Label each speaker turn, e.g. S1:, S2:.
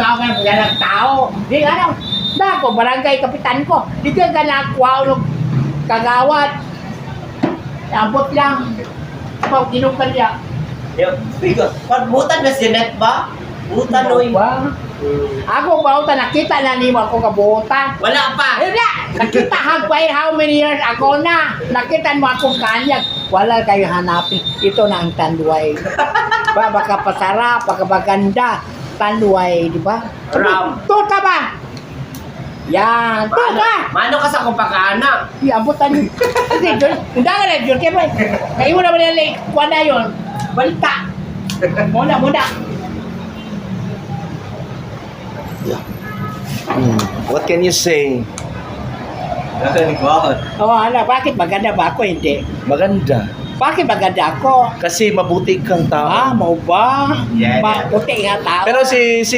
S1: tao ka ng tao. Di ano, dako, barangay kapitan ko. Di ka nakuha ng kagawad. Abot lang. Pag ginukal niya.
S2: Pagbutan na si Net ba? Butan oy.
S1: Ba? Ako ba nakita na ni mo ako kabutan.
S2: Wala pa.
S1: Wala! Nakita hagpay how many years ako na. Nakita mo akong kanyag. Wala kayo hanapin. Ito na ang tanduay. Ba, baka pasarap, baka maganda. Tanduay, di ba?
S2: Ram.
S1: Tuta ba? Yan, tuta!
S2: Mano ka sa kumpakaana?
S1: Iabutan yun. Kasi, hindi ka na yun. Kaya ba, kayo mo naman nila, kuha na yun. Balita. Muna.
S3: What can you say?
S1: Oh, ala, bakit maganda ba ako? Hindi.
S3: Maganda.
S1: Bakit maganda ako?
S3: Kasi mabuti kang tao.
S1: Ah, mau ba?
S2: Yeah.
S1: Mabuti nga tao.
S3: Pero si